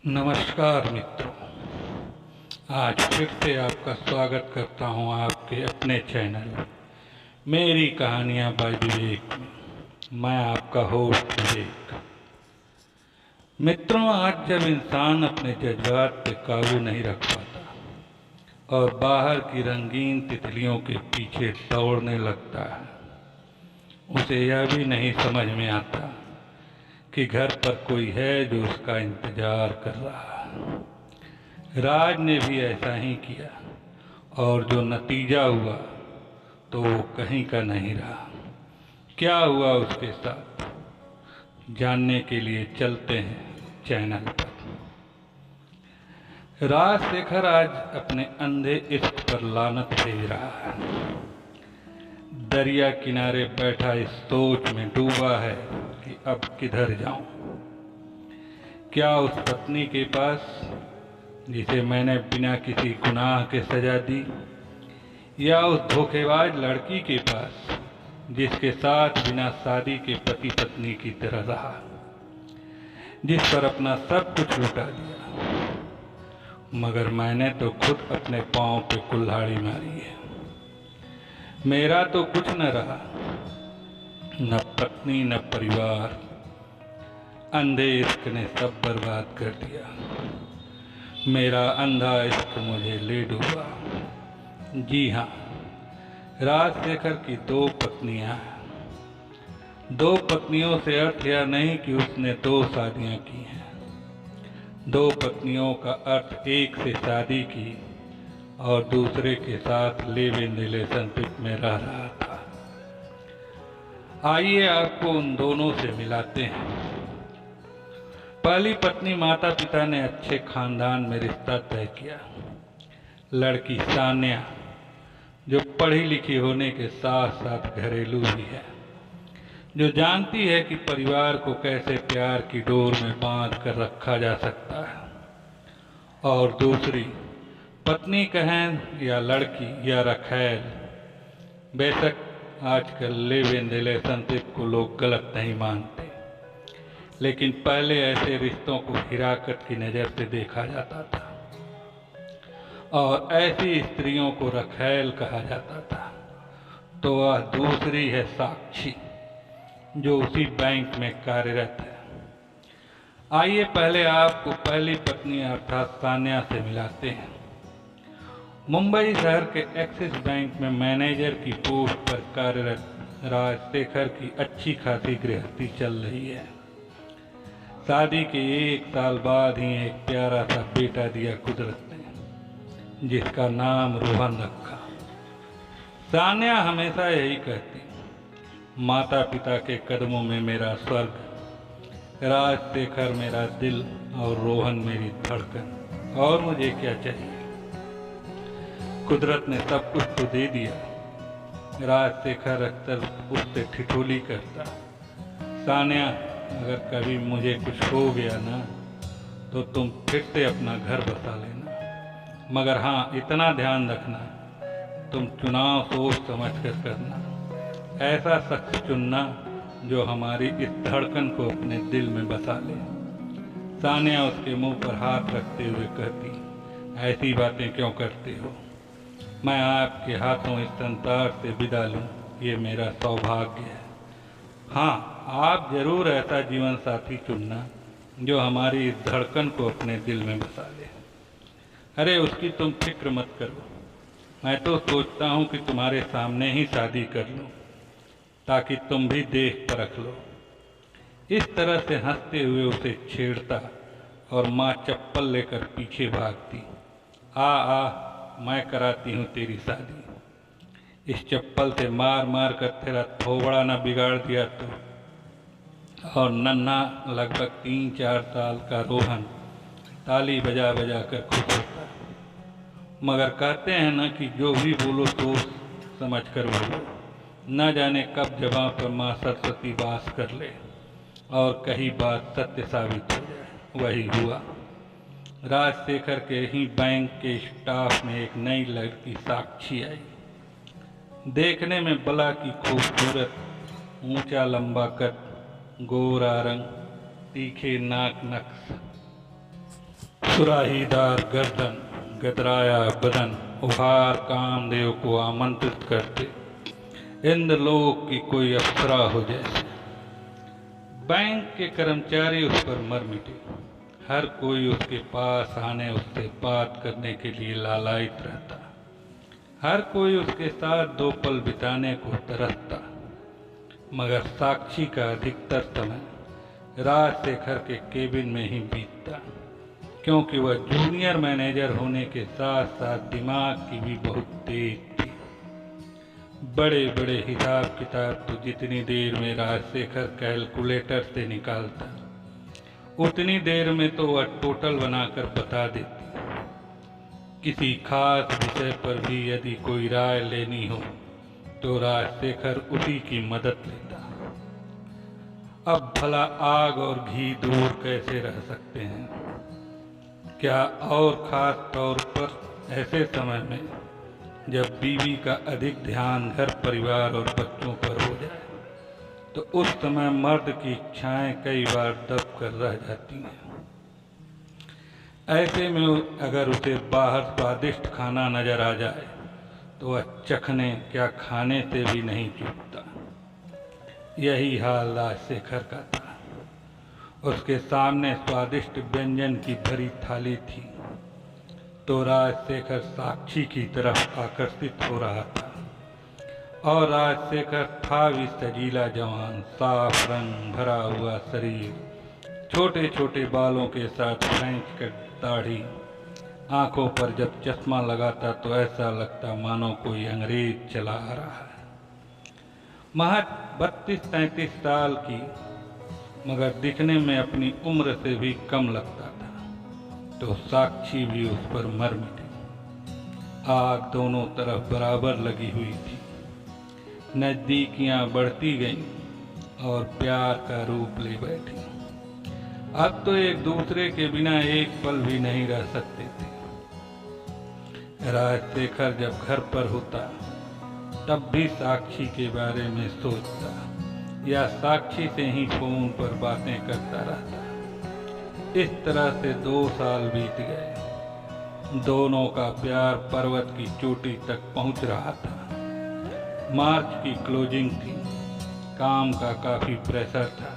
नमस्कार मित्रों, आज फिर से आपका स्वागत करता हूं आपके अपने चैनल मेरी कहानियां बाय विवेक में। मैं आपका होस्ट विवेक। मित्रों, आज जब इंसान अपने जज्बात पे काबू नहीं रख पाता और बाहर की रंगीन तितलियों के पीछे दौड़ने लगता है, उसे यह भी नहीं समझ में आता कि घर पर कोई है जो उसका इंतजार कर रहा है। राज ने भी ऐसा ही किया और जो नतीजा हुआ तो वो कहीं का नहीं रहा। क्या हुआ उसके साथ, जानने के लिए चलते हैं चैनल पर। राजशेखर आज अपने अंधे इश्क पर लानत भेज रहा है। दरिया किनारे बैठा इस सोच में डूबा है कि अब किधर जाऊं। क्या उस पत्नी के पास जिसे मैंने बिना किसी गुनाह के सजा दी, या उस धोखेबाज लड़की के पास जिसके साथ बिना शादी के पति पत्नी की तरह रहा, जिस पर अपना सब कुछ लुटा दिया। मगर मैंने तो खुद अपने पांव पे कुल्हाड़ी मारी है। मेरा तो कुछ न रहा, न पत्नी न परिवार। अंधे इश्क ने सब बर्बाद कर दिया। मेरा अंधा इश्क मुझे ले डूबा। जी हाँ, राजशेखर की 2 पत्नियां हैं। 2 पत्नियों से अर्थ यह नहीं कि उसने 2 शादियां की हैं। 2 पत्नियों का अर्थ एक से शादी की और दूसरे के साथ लिव इन रिलेशनशिप में रह रहा था। आइए आपको उन दोनों से मिलाते हैं। पहली पत्नी माता पिता ने अच्छे खानदान में रिश्ता तय किया। लड़की सान्या, जो पढ़ी लिखी होने के साथ साथ घरेलू भी है, जो जानती है कि परिवार को कैसे प्यार की डोर में बांध कर रखा जा सकता है। और दूसरी पत्नी कहें या लड़की या रखैल, बेशक आजकल लिव इन रिलेशनशिप को लोग गलत नहीं मानते, लेकिन पहले ऐसे रिश्तों को हिराकत की नज़र से देखा जाता था और ऐसी स्त्रियों को रखैल कहा जाता था। तो वह दूसरी है साक्षी, जो उसी बैंक में कार्यरत है। आइए पहले आपको पहली पत्नी अर्थात सान्या से मिलाते हैं। मुंबई शहर के एक्सिस बैंक में मैनेजर की पोस्ट पर कार्यरत राजशेखर की अच्छी खासी गृहस्थी चल रही है। शादी के 1 साल बाद ही एक प्यारा सा बेटा दिया कुदरत ने, जिसका नाम रोहन रखा। सान्या हमेशा यही कहती, माता पिता के कदमों में मेरा स्वर्ग, राजशेखर मेरा दिल और रोहन मेरी धड़कन, और मुझे क्या चाहिए। कुदरत ने सब कुछ तो दे दिया। राजशेखर अक्सर उससे ठिठोली करता, सान्या अगर कभी मुझे कुछ हो गया ना, तो तुम फिर से अपना घर बसा लेना। मगर हाँ, इतना ध्यान रखना, तुम चुनाव सोच समझ कर करना। ऐसा शख्स चुनना जो हमारी इस धड़कन को अपने दिल में बसा ले। सान्या उसके मुंह पर हाथ रखते हुए कहती, ऐसी बातें क्यों करते हो। मैं आपके हाथों इस संसार से विदा लूं, ये मेरा सौभाग्य है। हाँ, आप जरूर ऐसा जीवन साथी चुनना जो हमारी इस धड़कन को अपने दिल में बसा ले। अरे उसकी तुम फिक्र मत करो, मैं तो सोचता हूँ कि तुम्हारे सामने ही शादी कर लूँ, ताकि तुम भी देख परख लो। इस तरह से हंसते हुए उसे छेड़ता और माँ चप्पल लेकर पीछे भागती। आ मैं कराती हूँ तेरी शादी। इस चप्पल से मार मार कर तेरा थोबड़ा न बिगाड़ दिया तो। और नन्हा लगभग 3-4 साल का रोहन ताली बजा बजा कर खुश होता। मगर कहते हैं ना कि जो भी बोलो सोच समझ कर बोलो, न जाने कब जबां पर माँ सरस्वती वास कर ले और कहीं बात सत्य साबित हो जाए। वही हुआ। राजशेखर के ही बैंक के स्टाफ में एक नई लड़की साक्षी आई। देखने में बला की खूबसूरत, ऊंचा लंबा कद, गोरा रंग, तीखे नाक नक्श, सुराहीदार गर्दन, गदराया बदन, उभार कामदेव को आमंत्रित करते, इंद्रलोक की कोई अप्सरा हो जैसे। बैंक के कर्मचारी उस पर मर मिटे, हर कोई उसके पास आने, उससे बात करने के लिए लालायित रहता, हर कोई उसके साथ 2 पल बिताने को तरसता। मगर साक्षी का अधिकतर समय राजशेखर के केबिन में ही बीतता, क्योंकि वह जूनियर मैनेजर होने के साथ साथ दिमाग की भी बहुत तेज थी। बड़े बड़े हिसाब किताब तो जितनी देर में राजशेखर कैलकुलेटर से निकालता, उतनी देर में तो वह टोटल बनाकर बता देती। किसी खास विषय पर भी यदि कोई राय लेनी हो तो राजशेखर उसी की मदद लेता। अब भला आग और घी दूर कैसे रह सकते हैं? क्या और खास तौर पर ऐसे समय में जब बीवी का अधिक ध्यान घर परिवार और बच्चों पर हो जाए, तो उस समय मर्द की इच्छाएं कई बार दब कर रह जाती हैं। ऐसे में अगर उसे बाहर स्वादिष्ट खाना नजर आ जाए तो वह चखने क्या खाने से भी नहीं चूकता। यही हाल राजशेखर का था। उसके सामने स्वादिष्ट व्यंजन की भरी थाली थी तो राजशेखर साक्षी की तरफ आकर्षित हो रहा था, और राजशेखर था भी सजीला जवान, साफ रंग भरा हुआ शरीर, छोटे छोटे बालों के साथ फ्रेंच कट दाढ़ी, आंखों पर जब चश्मा लगाता तो ऐसा लगता मानो कोई अंग्रेज चला आ रहा है। महज 32-33 साल की, मगर दिखने में अपनी उम्र से भी कम लगता था। तो साक्षी भी उस पर मर मिटी। आग दोनों तरफ बराबर लगी हुई थी। नजदीकियां बढ़ती गईं और प्यार का रूप ले बैठी। अब तो एक दूसरे के बिना एक पल भी नहीं रह सकते थे। राजशेखर जब घर पर होता तब भी साक्षी के बारे में सोचता या साक्षी से ही फोन पर बातें करता रहता। इस तरह से 2 साल बीत गए। दोनों का प्यार पर्वत की चोटी तक पहुंच रहा था। मार्च की क्लोजिंग थी। काम का काफी प्रेशर था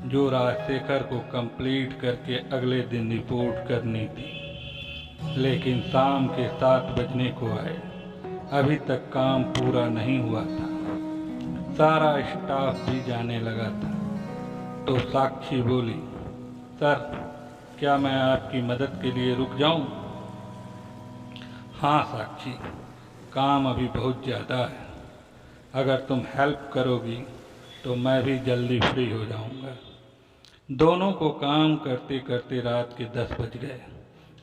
जो राजशेखर को कंप्लीट करके अगले दिन रिपोर्ट करनी थी। लेकिन शाम के 7 बजने को आए, अभी तक काम पूरा नहीं हुआ था। सारा स्टाफ भी जाने लगा था। तो साक्षी बोली, सर, क्या मैं आपकी मदद के लिए रुक जाऊं? हाँ साक्षी, काम अभी बहुत ज़्यादा है। अगर तुम हेल्प करोगी तो मैं भी जल्दी फ्री हो जाऊंगा। दोनों को काम करते करते रात के 10 बज गए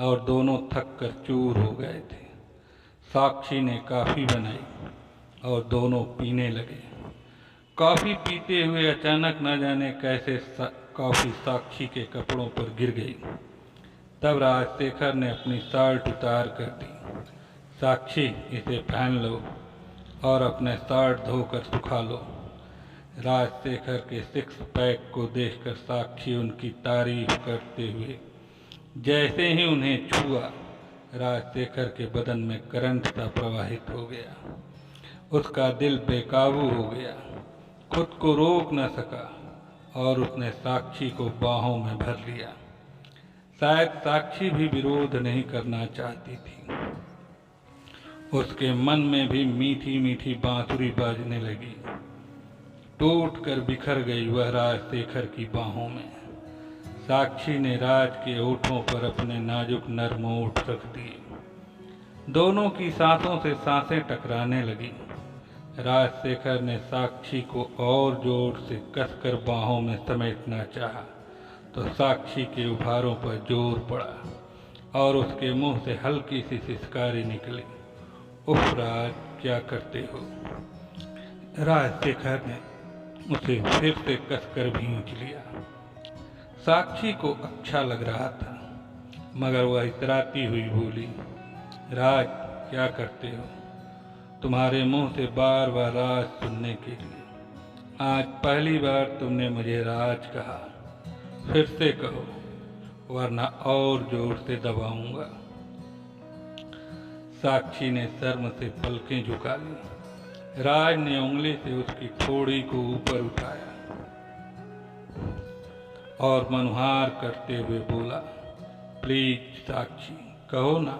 और दोनों थक कर चूर हो गए थे। साक्षी ने कॉफ़ी बनाई और दोनों पीने लगे। कॉफ़ी पीते हुए अचानक न जाने कैसे कॉफ़ी साक्षी के कपड़ों पर गिर गई। तब राजशेखर ने अपनी शर्ट उतार कर दी। साक्षी, इसे पहन लो और अपने शर्ट धोकर सुखा लो। राजशेखर के 6 पैक को देखकर साक्षी उनकी तारीफ करते हुए जैसे ही उन्हें छुआ, राजशेखर के बदन में करंट सा प्रवाहित हो गया। उसका दिल बेकाबू हो गया, खुद को रोक न सका और उसने साक्षी को बाहों में भर लिया। शायद साक्षी भी विरोध नहीं करना चाहती थी। उसके मन में भी मीठी मीठी बांसुरी बाजने लगी। टूट कर बिखर गई वह राजशेखर की बाहों में। साक्षी ने राज के होठों पर अपने नाजुक नर्म होठ रख दिए। दोनों की सांसों से सांसें टकराने लगी। राजशेखर ने साक्षी को और जोर से कसकर बाहों में समेटना चाहा तो साक्षी के उभारों पर जोर पड़ा और उसके मुंह से हल्की सी सिसकारी निकली। उफ राज, क्या करते हो? राजशेखर ने उसे फिर से कसकर भींच लिया। साक्षी को अच्छा लग रहा था, मगर वह इतराती हुई बोली, राज, क्या करते हो? तुम्हारे मुंह से बार बार राज सुनने के लिए। आज पहली बार तुमने मुझे राज कहा, फिर से कहो। वरना और जोर से दबाऊंगा। साक्षी ने शर्म से पलकें झुका ली। राज ने उंगली से उसकी ठोड़ी को ऊपर उठाया और मनुहार करते हुए बोला, प्लीज साक्षी, कहो ना।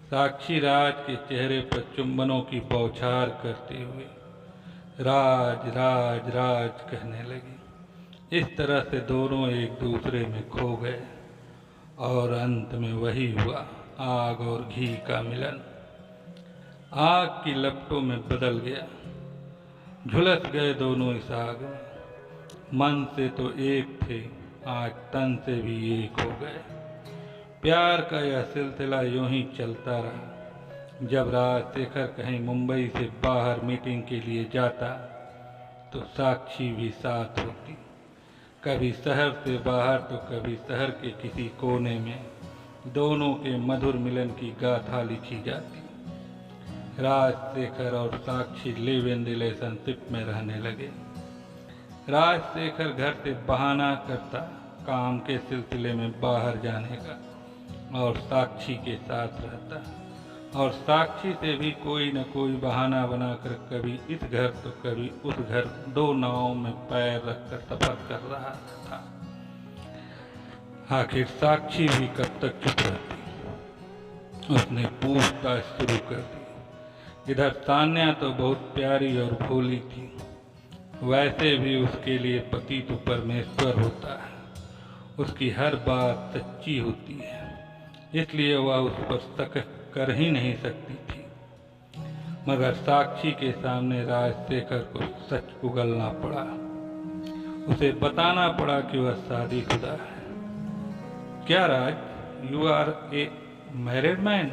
साक्षी राज के चेहरे पर चुंबनों की बौछार करते हुए राज राज राज कहने लगी। इस तरह से दोनों एक दूसरे में खो गए और अंत में वही हुआ, आग और घी का मिलन। आग की लपटों में बदल गया, झुलस गए दोनों इस आग में। मन से तो एक थे, आज तन से भी एक हो गए। प्यार का यह सिलसिला यूं ही चलता रहा। जब राजशेखर कहीं मुंबई से बाहर मीटिंग के लिए जाता तो साक्षी भी साथ होती। कभी शहर से बाहर तो कभी शहर के किसी कोने में दोनों के मधुर मिलन की गाथा लिखी जाती। राजशेखर और साक्षी लिव इन रिलेशनशिप में रहने लगे। राजशेखर घर से बहाना करता काम के सिलसिले में बाहर जाने का और साक्षी के साथ रहता, और साक्षी से भी कोई न कोई बहाना बनाकर कभी इस घर तो कभी उस घर, दो नावों में पैर रखकर सफर कर रहा था। आखिर साक्षी भी कब तक चुप रहती। उसने पूछताछ शुरू कर दी। इधर तान्या तो बहुत प्यारी और भोली थी। वैसे भी उसके लिए पति तो परमेश्वर होता है, उसकी हर बात सच्ची होती है, इसलिए वह उस पर शक कर ही नहीं सकती थी। मगर साक्षी के सामने राजशेखर को सच उगलना पड़ा। उसे बताना पड़ा कि वह शादीशुदा है। क्या Raj, you are a married man?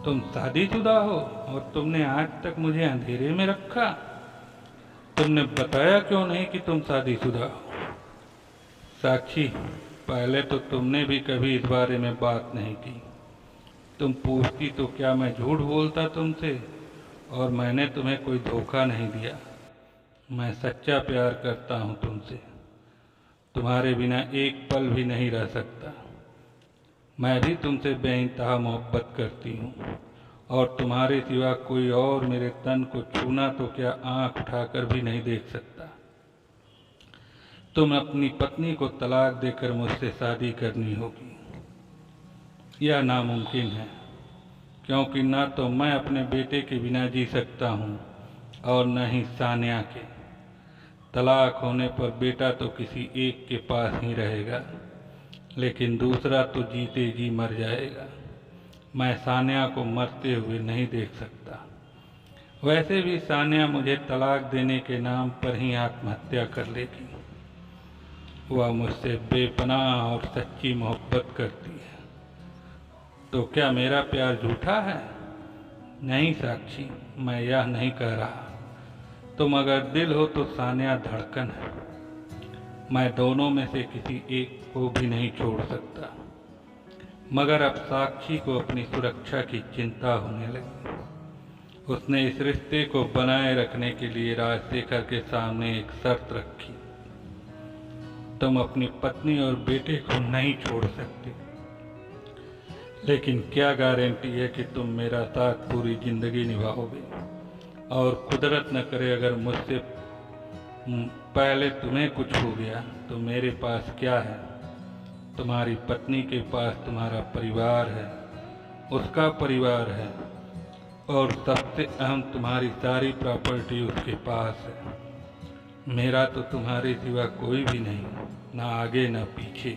तुम शादीशुदा हो और तुमने आज तक मुझे अंधेरे में रखा। तुमने बताया क्यों नहीं कि तुम शादीशुदा हो? साक्षी, पहले तो तुमने भी कभी इस बारे में बात नहीं की। तुम पूछती तो क्या मैं झूठ बोलता तुमसे? और मैंने तुम्हें कोई धोखा नहीं दिया। मैं सच्चा प्यार करता हूँ तुमसे। तुम्हारे बिना एक पल भी नहीं रह सकता। मैं भी तुमसे बेइंतहा मोहब्बत करती हूँ और तुम्हारे सिवा कोई और मेरे तन को छूना तो क्या आंख उठाकर भी नहीं देख सकता। तुम अपनी पत्नी को तलाक देकर मुझसे शादी करनी होगी। यह नामुमकिन है, क्योंकि न तो मैं अपने बेटे के बिना जी सकता हूँ और न ही सान्या के। तलाक होने पर बेटा तो किसी एक के पास ही रहेगा, लेकिन दूसरा तो जीते जी मर जाएगा। मैं सान्या को मरते हुए नहीं देख सकता। वैसे भी सान्या मुझे तलाक देने के नाम पर ही आत्महत्या कर लेगी। वह मुझसे बेपनाह और सच्ची मोहब्बत करती है। तो क्या मेरा प्यार झूठा है? नहीं साक्षी, मैं यह नहीं कह रहा। तुम अगर दिल हो तो सान्या धड़कन है। मैं दोनों में से किसी एक को भी नहीं छोड़ सकता। मगर अब साक्षी को अपनी सुरक्षा की चिंता होने लगी। उसने इस रिश्ते को बनाए रखने के लिए राजशेखर के सामने एक शर्त रखी। तुम अपनी पत्नी और बेटे को नहीं छोड़ सकते, लेकिन क्या गारंटी है कि तुम मेरा साथ पूरी जिंदगी निभाओगे? और कुदरत न करे अगर मुझसे पहले तुम्हें कुछ हो गया तो मेरे पास क्या है? तुम्हारी पत्नी के पास तुम्हारा परिवार है, उसका परिवार है, और सबसे अहम तुम्हारी सारी प्रॉपर्टी उसके पास है। मेरा तो तुम्हारे सिवा कोई भी नहीं, ना आगे ना पीछे।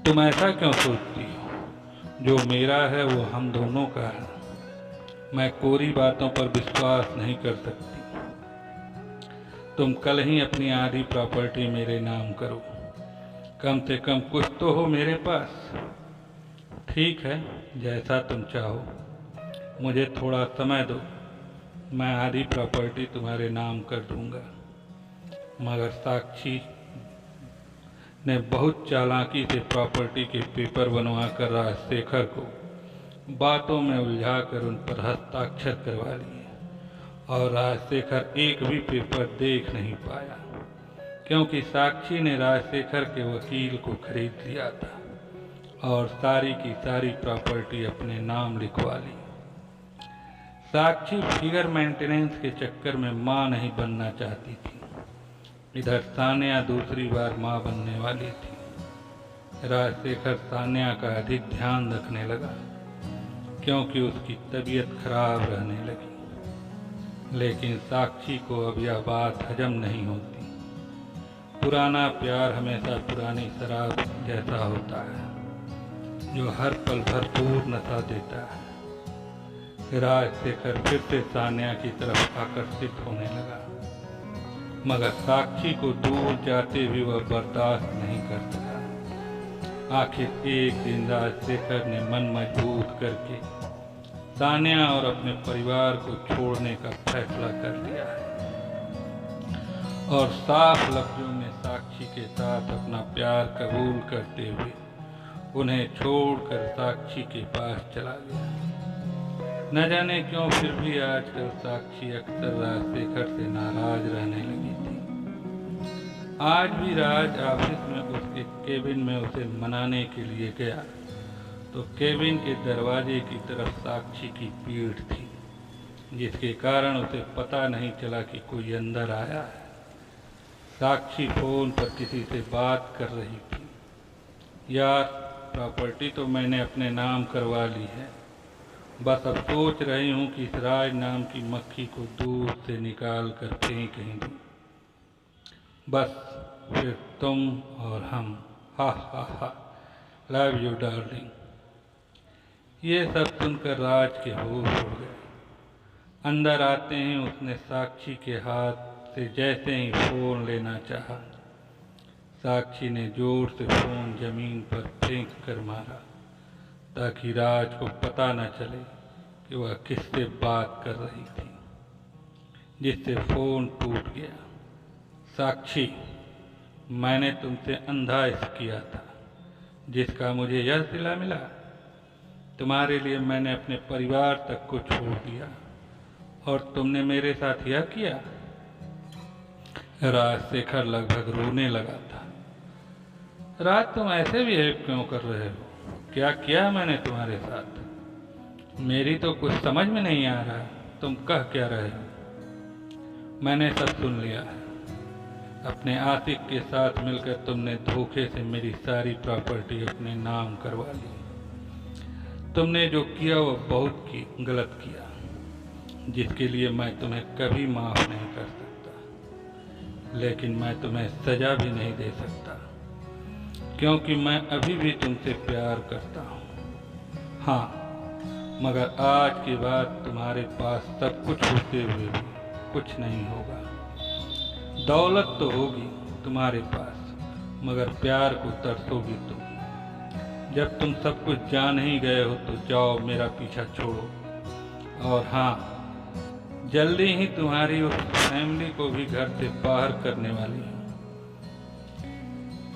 तुम ऐसा क्यों सोचती हो? जो मेरा है वो हम दोनों का है। मैं कोरी बातों पर विश्वास नहीं कर सकती। तुम कल ही अपनी आधी प्रॉपर्टी मेरे नाम करो। कम से कम कुछ तो हो मेरे पास। ठीक है, जैसा तुम चाहो। मुझे थोड़ा समय दो, मैं आधी प्रॉपर्टी तुम्हारे नाम कर दूंगा। मगर साक्षी ने बहुत चालाकी से प्रॉपर्टी के पेपर बनवाकर राजशेखर को बातों में उलझाकर उन पर हस्ताक्षर करवा लिए, और राजशेखर एक भी पेपर देख नहीं पाया, क्योंकि साक्षी ने राजशेखर के वकील को खरीद लिया था और सारी की सारी प्रॉपर्टी अपने नाम लिखवा ली। साक्षी फिगर मेंटेनेंस के चक्कर में माँ नहीं बनना चाहती थी। इधर सान्या दूसरी बार माँ बनने वाली थी। राजशेखर सान्या का अधिक ध्यान रखने लगा क्योंकि उसकी तबीयत खराब रहने लगी। लेकिन साक्षी को अब यह बात हजम नहीं होती। पुराना प्यार हमेशा पुरानी शराब जैसा होता है जो हर पल भरपूर नशा देता है। राजशेखर फिर से सान्या की तरफ आकर्षित होने लगा, मगर साक्षी को दूर जाते भी वह बर्दाश्त नहीं कर सका। आखिर एक दिन राजशेखर ने मन मजबूत करके सान्या और अपने परिवार को छोड़ने का फैसला कर लिया है और साफ लफ्जों में साक्षी के साथ अपना प्यार कबूल करते हुए उन्हें छोड़कर साक्षी के पास चला गया। न जाने क्यों फिर भी आजकल साक्षी अक्सर राजशेखर से नाराज रहने लगी थी। आज भी राज ऑफिस में उसके केबिन में उसे मनाने के लिए गया तो केबिन के दरवाजे की तरफ साक्षी की भीड़ थी, जिसके कारण उसे पता नहीं चला कि कोई अंदर आया है। साक्षी फोन पर किसी से बात कर रही थी। यार, प्रॉपर्टी तो मैंने अपने नाम करवा ली है, बस अब सोच रही हूँ कि इस राज नाम की मक्खी को दूर से निकाल कर फेंक कहीं दूँ। बस फिर तुम और हम, हा हा हा, लव यू डार्लिंग। ये सब सुनकर राज के होश उड़ गए। अंदर आते ही उसने साक्षी के हाथ से जैसे ही फोन लेना चाहा, साक्षी ने जोर से फोन जमीन पर फेंक कर मारा ताकि राज को पता न चले कि वह किससे बात कर रही थी, जिससे फोन टूट गया। साक्षी, मैंने तुमसे अंधा इश्क किया था जिसका मुझे यह सिला मिला। तुम्हारे लिए मैंने अपने परिवार तक को छोड़ दिया और तुमने मेरे साथ यह किया। राजशेखर लगभग रोने लगा था। राज, तुम ऐसे बिहेव क्यों कर रहे हो? क्या किया मैंने तुम्हारे साथ? मेरी तो कुछ समझ में नहीं आ रहा, तुम कह क्या रहे हो? मैंने सब सुन लिया है। अपने आतिक के साथ मिलकर तुमने धोखे से मेरी सारी प्रॉपर्टी अपने नाम करवा ली। तुमने जो किया वो बहुत गलत किया, जिसके लिए मैं तुम्हें कभी माफ़ नहीं कर सकता। लेकिन मैं तुम्हें सज़ा भी नहीं दे सकता क्योंकि मैं अभी भी तुमसे प्यार करता हूँ। हाँ, मगर आज के बाद तुम्हारे पास सब कुछ होते हुए भी कुछ नहीं होगा। दौलत तो होगी तुम्हारे पास, मगर प्यार को तरसोगी तुम। जब तुम सब कुछ जान ही गए हो तो जाओ, मेरा पीछा छोड़ो। और हाँ, जल्दी ही तुम्हारी उस फैमिली को भी घर से बाहर करने वाली हूँ,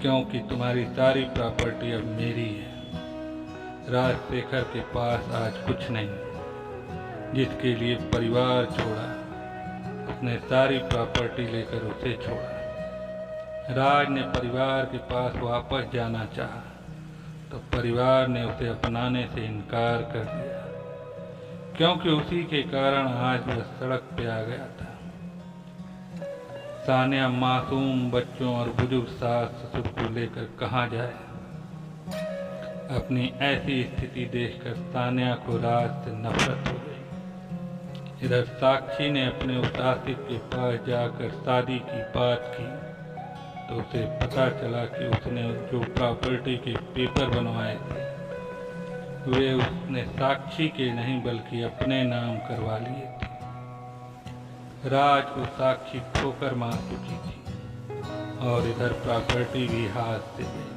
क्योंकि तुम्हारी सारी प्रॉपर्टी अब मेरी है। राजशेखर के पास आज कुछ नहीं, जिसके लिए परिवार छोड़ा, उसने सारी प्रॉपर्टी लेकर उसे छोड़ा। राज ने परिवार के पास वापस जाना चाहा तो परिवार ने उसे अपनाने से इनकार कर दिया, क्योंकि उसी के कारण आज वह सड़क पे आ गया था। सान्या मासूम बच्चों और बुजुर्ग सास ससुर को लेकर कहाँ जाए? अपनी ऐसी स्थिति देखकर सान्या को राज से नफरत हो गई। इधर साक्षी ने अपने उस आसिफ के पास जाकर शादी की बात की तो उसे पता चला कि उसने जो प्रॉपर्टी के पेपर बनवाए थे वे उसने साक्षी के नहीं बल्कि अपने नाम करवा लिए थे। राज को साक्षी ठोकर मार चुकी थी और इधर प्रॉपर्टी भी हाथ से गई।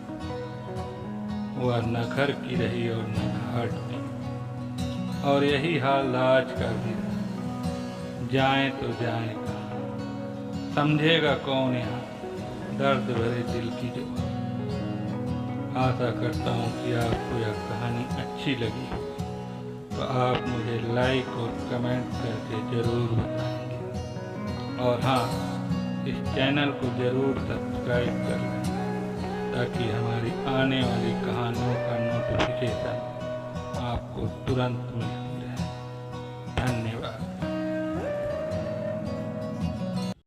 वह न घर की रही और न घाट की। और यही हाल राज का भी था। जाए तो जाए कहाँ? समझेगा कौन यहाँ दर्द भरे दिल की जो। आशा करता हूँ कि आपको यह कहानी अच्छी लगी हो तो आप मुझे लाइक और कमेंट करके ज़रूर बताएंगे। और हाँ, इस चैनल को ज़रूर सब्सक्राइब कर लें ताकि हमारी आने वाली कहानियों का नोटिफिकेशन आपको तुरंत मिले।